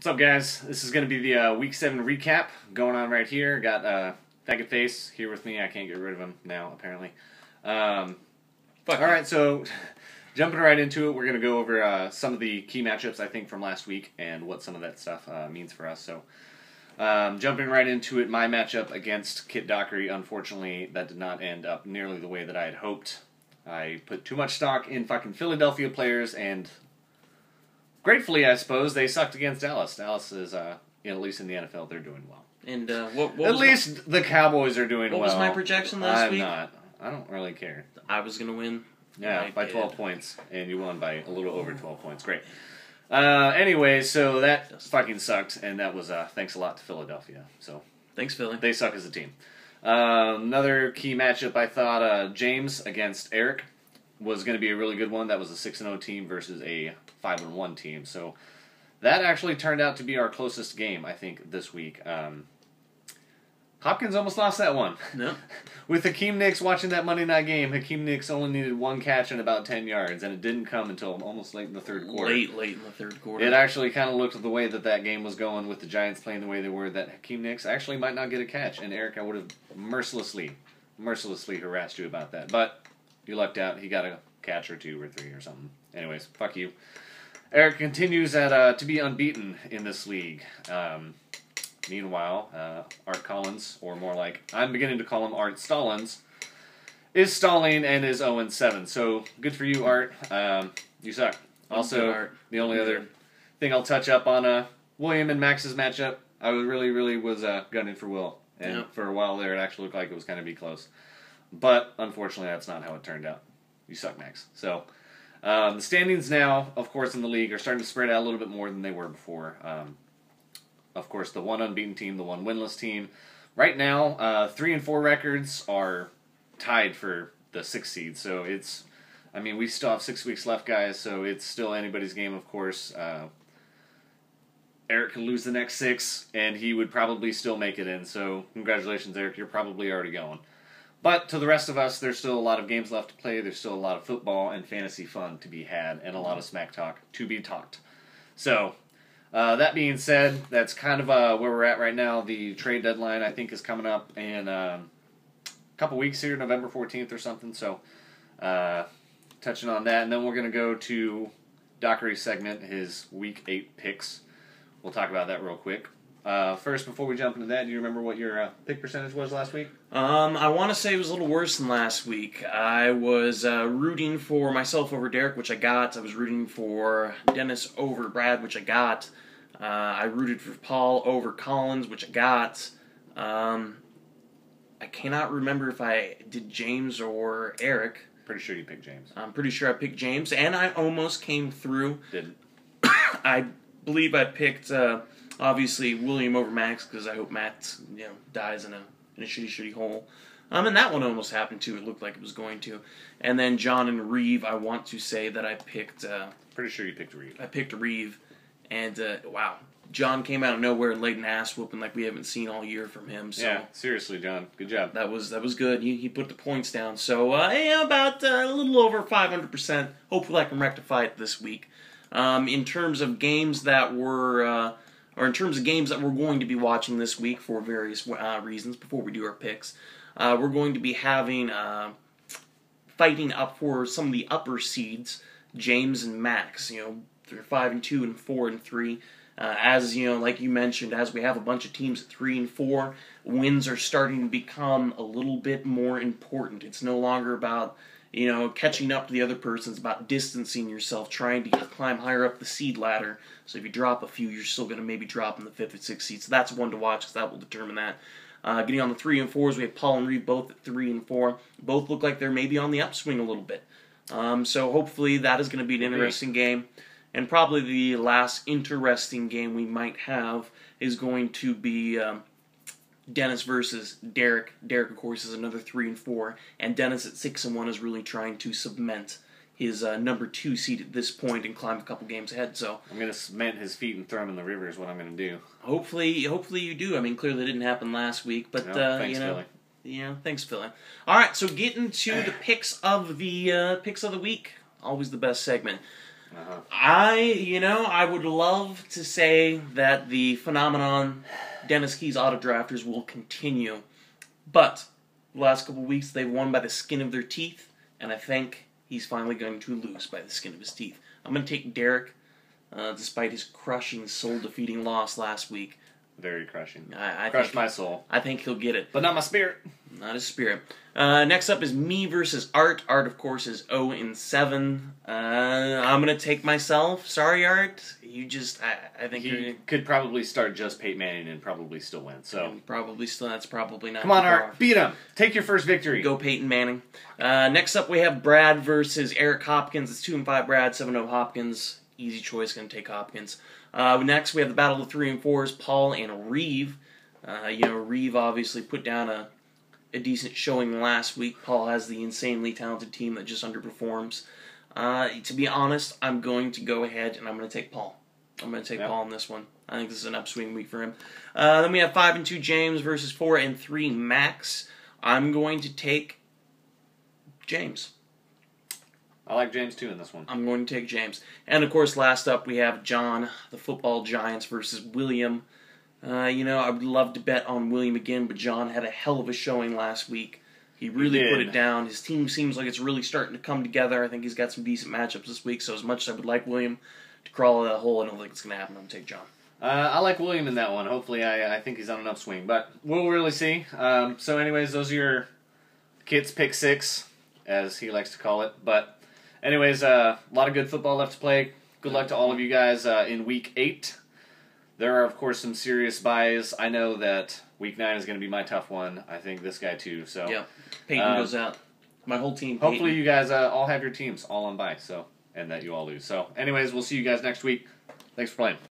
What's up, guys? This is going to be the Week 7 recap going on right here. Got Faggot Face here with me. I can't get rid of him now, apparently. Alright, so jumping right into it, we're going to go over some of the key matchups, I think, from last week and what some of that stuff means for us. So, jumping right into it, my matchup against Kit Dockery, unfortunately, that did not end up nearly the way that I had hoped. I put too much stock in fucking Philadelphia players, and gratefully, I suppose, they sucked against Dallas. Dallas is, at least in the NFL, they're doing well. And at least the Cowboys are doing well. What was my projection last week? I don't really care. I was going to win. Yeah, by 12 points, and you won by a little over 12 points. Great. Anyway, so that fucking sucked, and that was thanks a lot to Philadelphia. So thanks, Philly. They suck as a team. Another key matchup, I thought James against Eric was going to be a really good one. That was a 6-0 team versus a 5-1 team. So that actually turned out to be our closest game, I think, this week. Hopkins almost lost that one. No. With Hakeem Nicks watching that Monday night game, Hakeem Nicks only needed one catch and about 10 yards, and it didn't come until almost late in the third quarter. Late in the third quarter. It actually kind of looked the way that game was going with the Giants playing the way they were, that Hakeem Nicks actually might not get a catch. And Eric, I would have mercilessly harassed you about that. But you lucked out. He got a catch or 2 or 3 or something. Anyways, fuck you. Eric continues to be unbeaten in this league. Meanwhile, Art Collins, or more like, I'm beginning to call him Art Stallings, is stalling and is 0-7. So, good for you, Art. You suck. Also, Art. The only other thing I'll touch up on William and Max's matchup, I was really was gunning for Will. And for a while there, it actually looked like it was going to be close. But, unfortunately, that's not how it turned out. You suck, Max. So, the standings now, of course, in the league are starting to spread out a little bit more than they were before. Of course, the one unbeaten team, the one winless team. Right now, 3-4 records are tied for the 6th seed. So it's, we still have 6 weeks left, guys. So it's still anybody's game, of course. Eric could lose the next 6, and he would probably still make it in. So congratulations, Eric. You're probably already going. But to the rest of us, there's still a lot of games left to play. There's still a lot of football and fantasy fun to be had, and a lot of smack talk to be talked. So, that being said, that's kind of where we're at right now. The trade deadline, I think, is coming up in a couple weeks here, November 14th or something. So, touching on that, and then we're going to go to Dockery's segment, his Week 8 picks. We'll talk about that real quick. First, before we jump into that, do you remember what your pick percentage was last week? I want to say it was a little worse than last week. I was rooting for myself over Derek, which I got. I was rooting for Dennis over Brad, which I got. I rooted for Paul over Collins, which I got. I cannot remember if I did James or Eric. Pretty sure you picked James. I'm pretty sure I picked James, and I almost came through. Didn't. I believe I picked... obviously, William over Max, because I hope Matt, dies in a shitty hole. And that one almost happened too. It looked like it was going to. And then John and Reeve, I want to say that I picked... Pretty sure you picked Reeve. I picked Reeve. And, wow. John came out of nowhere and laid an ass whooping like we haven't seen all year from him. So yeah, seriously, John. Good job. That was good. He put the points down. So, about a little over 500%. Hopefully I can rectify it this week. In terms of games that were... or in terms of games that we're going to be watching this week for various reasons, before we do our picks, we're going to be having, fighting up for some of the upper seeds, James and Max, they're 5-2 and 4-3. As, like you mentioned, as we have a bunch of teams at 3-4, wins are starting to become a little bit more important. It's no longer about... catching up to the other person. It's about distancing yourself, trying to climb higher up the seed ladder. So if you drop a few, you're still going to maybe drop in the 5th or 6th seed. So that's one to watch, because that will determine that. Getting on the 3-4s, we have Paul and Reeve both at 3-4. Both look like they're maybe on the upswing a little bit. So hopefully that is going to be an interesting game. And probably the last interesting game we might have is going to be... Dennis versus Derek. Derek, of course, is another 3-4, and Dennis at 6-1 is really trying to cement his number 2 seed at this point and climb a couple games ahead. So I'm going to cement his feet and throw him in the river is what I'm going to do. Hopefully you do. Clearly it didn't happen last week, but thanks, Philly. Yeah, thanks, Philly. All right, so getting to the picks of the week. Always the best segment. I would love to say that the phenomenon Dennis Keys auto drafters will continue, but the last couple of weeks they've won by the skin of their teeth, and I think he's finally going to lose by the skin of his teeth. I'm going to take Derek, despite his crushing, soul-defeating loss last week. Very crushing. I Crushed think, my soul. I think he'll get it. But not my spirit. Not his spirit. Next up is me versus Art. Art, of course, is 0-7. I'm going to take myself. Sorry, Art. I think He could probably start just Peyton Manning and probably still win. So probably still, that's probably not come on, too far Art. off. Beat him. Take your first victory. Go Peyton Manning. Next up, we have Brad versus Eric Hopkins. It's 2-5 Brad, 7-0 Hopkins. Easy choice, going to take Hopkins. Next, we have the battle of 3 and 4s, Paul and Reeve. Reeve obviously put down a decent showing last week. Paul has the insanely talented team that just underperforms. To be honest, I'm going to go ahead and I'm going to take Paul. I'm going to take Paul in this one. I think this is an upswing week for him. Then we have 5 and 2 James versus 4 and 3 Max. I'm going to take James. I like James too in this one. I'm going to take James. And of course, last up we have John, the football Giants versus William. I would love to bet on William again, but John had a hell of a showing last week. He really put it down. His team seems like it's really starting to come together. I think he's got some decent matchups this week, so as much as I would like William to crawl out of that hole, I don't think it's going to happen. I'm going to take John. I like William in that one. Hopefully, I think he's on an upswing, but we'll really see. So anyways, those are your kids' pick 6, as he likes to call it. But anyways, a lot of good football left to play. Good luck to all of you guys in Week 8. There are, of course, some serious buys. I know that Week 9 is going to be my tough one. I think this guy, too. So yeah, Peyton goes out. My whole team, hopefully you guys all have your teams all on bye, and that you all lose. So anyways, we'll see you guys next week. Thanks for playing.